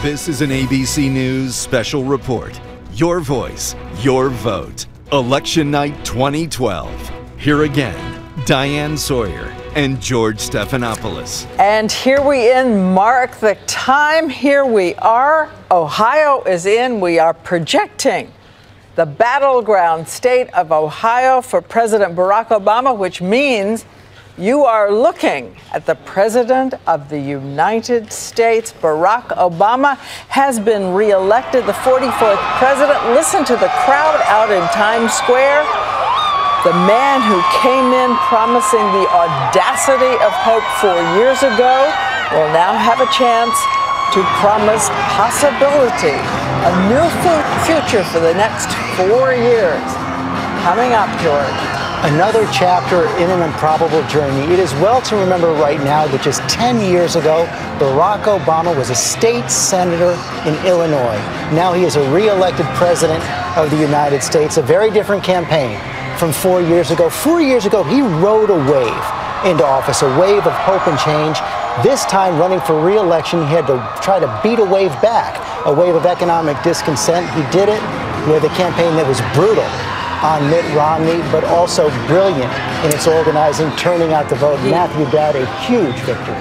This is an ABC News special report. Your voice, your vote. Election Night 2012. Here again, Diane Sawyer and George Stephanopoulos. And here we mark the time. Here we are. Ohio is in. We are projecting the battleground state of Ohio for President Barack Obama, which means you are looking at the President of the United States. Barack Obama has been reelected, the 44th president. Listen to the crowd out in Times Square. The man who came in promising the audacity of hope 4 years ago will now have a chance to promise possibility, a new future for the next 4 years. Coming up, George. Another chapter in an improbable journey. It is well to remember right now that just 10 years ago, Barack Obama was a state senator in Illinois. Now he is a re-elected president of the United States. A very different campaign from 4 years ago. 4 years ago, he rode a wave into office, a wave of hope and change. This time, running for re-election, he had to try to beat a wave back, a wave of economic discontent. He did it with a campaign that was brutal on Mitt Romney, but also brilliant in its organizing, turning out the vote. Matthew Dowd, a huge victory.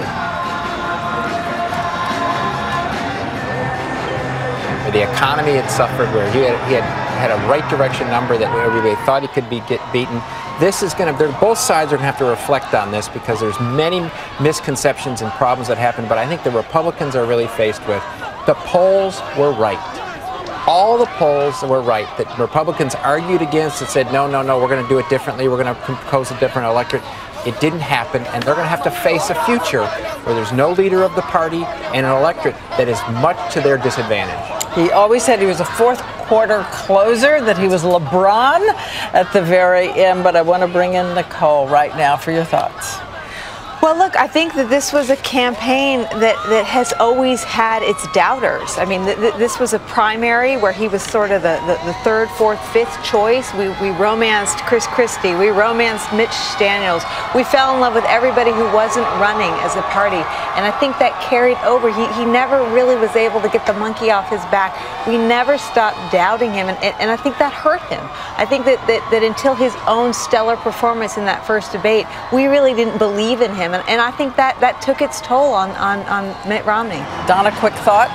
The economy had suffered, where he had a right direction number that everybody thought he could get beaten. This is going to, both sides are going to have to reflect on this, because there's many misconceptions and problems that happen, but I think the Republicans are really faced with. The polls were right. All the polls were right that Republicans argued against and said, no, we're going to do it differently. We're going to propose a different electorate. It didn't happen, and they're going to have to face a future where there's no leader of the party and an electorate that is much to their disadvantage. He always said he was a fourth quarter closer, that he was LeBron at the very end, but I want to bring in Nicole right now for your thoughts. Well, look, I think that this was a campaign that has always had its doubters. I mean, this was a primary where he was sort of the third, fourth, fifth choice. We romanced Chris Christie. We romanced Mitch Daniels. We fell in love with everybody who wasn't running as a party. And I think that carried over. He never really was able to get the monkey off his back. We never stopped doubting him, and I think that hurt him. I think that until his own stellar performance in that first debate, we really didn't believe in him. And I think that took its toll on Mitt Romney. Donna, quick thought?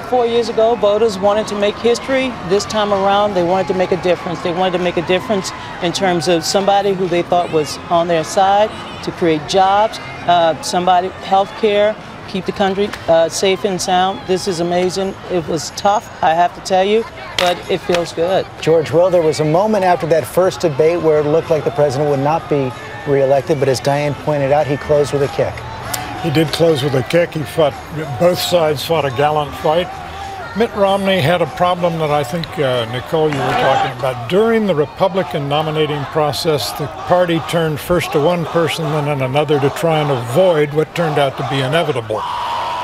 4 years ago, voters wanted to make history. This time around, they wanted to make a difference. They wanted to make a difference in terms of somebody who they thought was on their side to create jobs, health care, keep the country safe and sound. This is amazing. It was tough, I have to tell you, but it feels good. George Will, there was a moment after that first debate where it looked like the president would not be re-elected, but as Diane pointed out, he closed with a kick. He did close with a kick. Both sides fought a gallant fight. Mitt Romney had a problem that I think, Nicole, you were talking about. During the Republican nominating process, the party turned first to one person, then another, to try and avoid what turned out to be inevitable.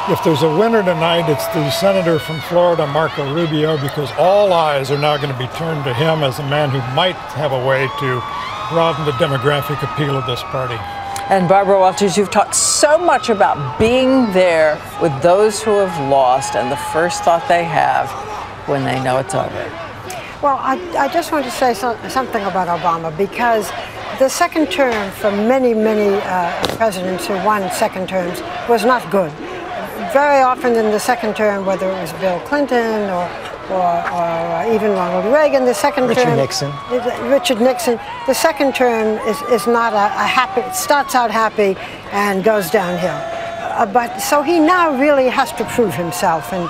If there's a winner tonight, it's the senator from Florida, Marco Rubio, because all eyes are now going to be turned to him as a man who might have a way to broaden the demographic appeal of this party. And Barbara Walters, you've talked so much about being there with those who have lost and the first thought they have when they know it's over. Well, I just want to say something about Obama, because the second term for many presidents who won second terms was not good. Very often in the second term, whether it was Bill Clinton or even Ronald Reagan, the second term. Richard Nixon. The second term is not a happy, it starts out happy and goes downhill. But so he now really has to prove himself in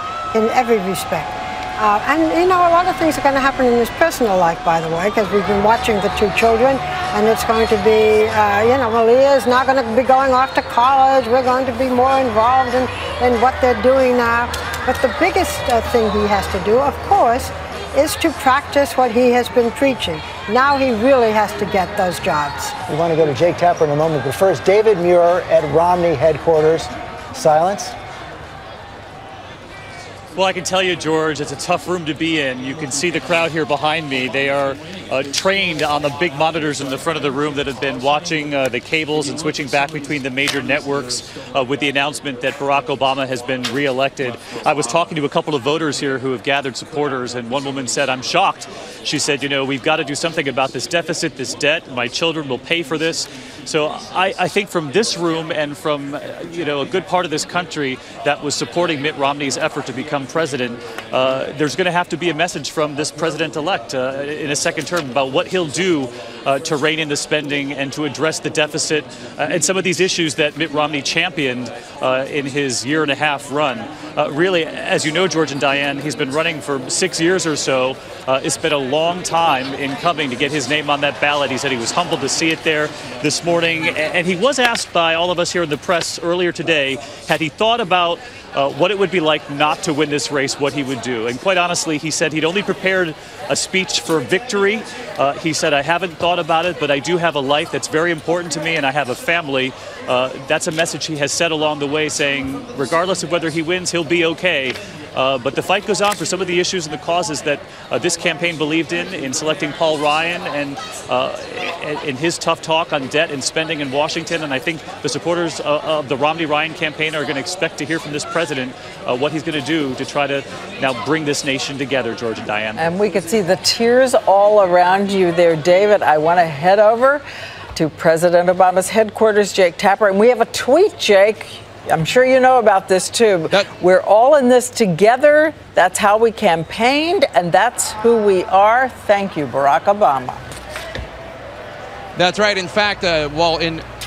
every respect. And you know, a lot of things are going to happen in his personal life, by the way, because we've been watching the two children, and it's going to be, well, he is not going to be going off to college. We're going to be more involved in what they're doing now. But the biggest thing he has to do, of course, is to practice what he has been preaching. Now he really has to get those jobs. We want to go to Jake Tapper in a moment, but first, David Muir at Romney headquarters. Silence. Well, I can tell you, George, it's a tough room to be in. You can see the crowd here behind me. They are trained on the big monitors in the front of the room that have been watching the cables and switching back between the major networks with the announcement that Barack Obama has been reelected. I was talking to a couple of voters here who have gathered supporters, and one woman said, "I'm shocked." She said, "You know, we've got to do something about this deficit, this debt. My children will pay for this." So I think from this room and from, you know, a good part of this country that was supporting Mitt Romney's effort to become president, there's going to have to be a message from this president-elect in a second term about what he'll do to rein in the spending and to address the deficit and some of these issues that Mitt Romney championed in his year-and-a-half run. Really, as you know, George and Diane, he's been running for 6 years or so. It's been a long time in coming to get his name on that ballot. He said he was humbled to see it there this morning. And he was asked by all of us here in the press earlier today, had he thought about what it would be like not to win this race, what he would do. And quite honestly, he said he'd only prepared a speech for victory. He said, "I haven't thought about it, but I do have a life that's very important to me, and I have a family." That's a message he has said along the way, saying regardless of whether he wins, he'll be okay. But the fight goes on for some of the issues and the causes that this campaign believed in selecting Paul Ryan and in his tough talk on debt and spending in Washington. And I think the supporters of the Romney-Ryan campaign are going to expect to hear from this president what he's going to do to try to now bring this nation together, George and Diane. And we could see the tears all around you there, David. I want to head over to President Obama's headquarters, Jake Tapper. And we have a tweet, Jake. I'm sure you know about this, too. We're all in this together. That's how we campaigned, and that's who we are. Thank you, Barack Obama. That's right. In fact,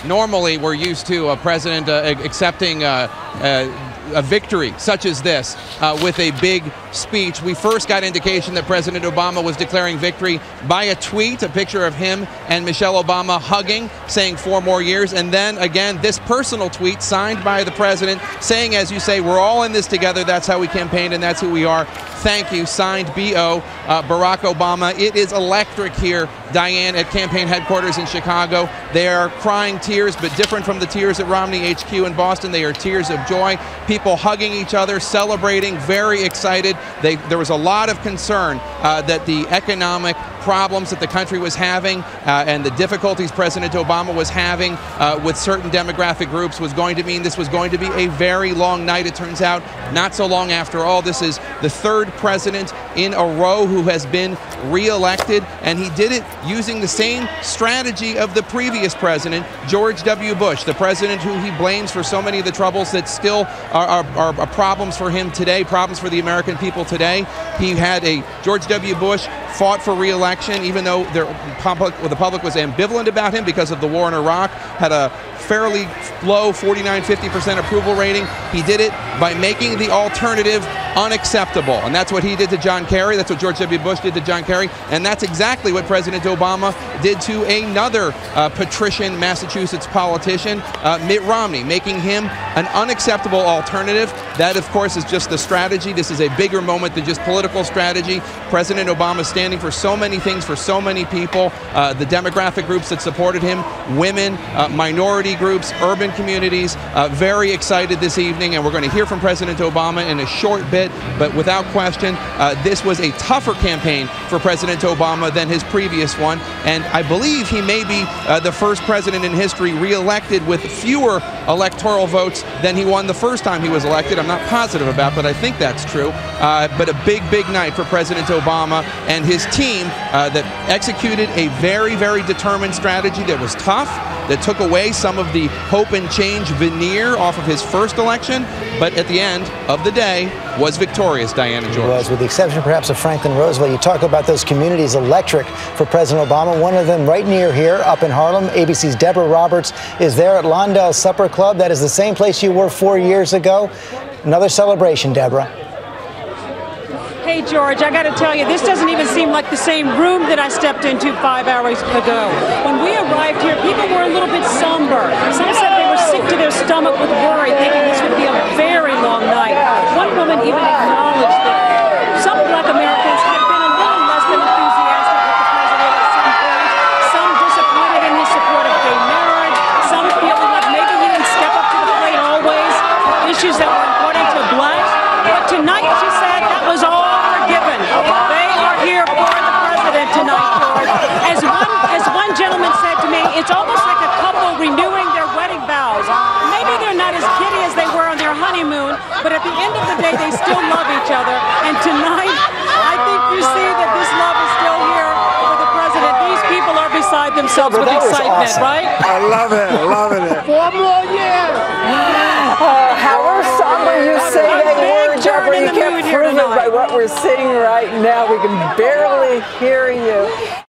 normally we're used to a president accepting a victory such as this with a big speech. We first got indication that President Obama was declaring victory by a tweet, a picture of him and Michelle Obama hugging, saying 4 more years. And then again, this personal tweet signed by the president saying, as you say, we're all in this together. That's how we campaigned and that's who we are. Thank you. Signed B.O. Barack Obama. It is electric here, Diane, at campaign headquarters in Chicago. They are crying tears, but different from the tears at Romney HQ in Boston. They are tears of joy. People hugging each other, celebrating, very excited. There was a lot of concern that the economic problems that the country was having and the difficulties President Obama was having with certain demographic groups was going to mean this was going to be a very long night. It turns out not so long after all. This is the 3rd president in a row who has been reelected, and he did it using the same strategy of the previous president, George W. Bush, the president who he blames for so many of the troubles that still are problems for him today, problems for the American people today. He had George W. Bush fought for re-election, even though the public was ambivalent about him because of the war in Iraq, had a fairly low 49-50% approval rating. He did it by making the alternative unacceptable. And that's what he did to John Kerry. That's what George W. Bush did to John Kerry. And that's exactly what President Obama did to another patrician Massachusetts politician, Mitt Romney, making him an unacceptable alternative. That, of course, is just the strategy. This is a bigger moment than just political strategy. President Obama standing for so many things for so many people, the demographic groups that supported him, women, minority groups, urban communities, very excited this evening. And we're going to hear from President Obama in a short bit, but without question, this was a tougher campaign for President Obama than his previous one. And I believe he may be the first president in history re-elected with fewer electoral votes than he won the first time he was elected. I'm not positive about, but I think that's true. But a big, big night for President Obama and his team that executed a very, very determined strategy that was tough, that took away some of the hope and change veneer off of his first election, but at the end of the day was victorious, Diane and George. It was, with the exception perhaps of Franklin Roosevelt. You talk about those communities electric for President Obama. One of them right near here, up in Harlem. ABC's Deborah Roberts is there at Londell Supper Club. That is the same place you were 4 years ago. Another celebration, Deborah. Hey, George, I got to tell you, this doesn't even seem like the same room that I stepped into 5 hours ago. When we arrived here, people were a little bit somber. Some said they were sick to their stomach with worry, thinking this would be a very long night. One woman even acknowledged that some Black Americans had been a little less than enthusiastic with the president at some point. Some disappointed in his support of gay marriage. Some feeling like maybe he didn't step up to the plate always. Issues that were important to Blacks. But tonight, she said, gentleman said to me, it's almost like a couple renewing their wedding vows. Maybe they're not as giddy as they were on their honeymoon, but at the end of the day, they still love each other. And tonight, I think you see that this love is still here for the president. These people are beside themselves with excitement, awesome. right? I love it. Loving it. 4 more years. However somber you say they were, Jeffrey, you can't prove it by what we're seeing right now. We can barely hear you.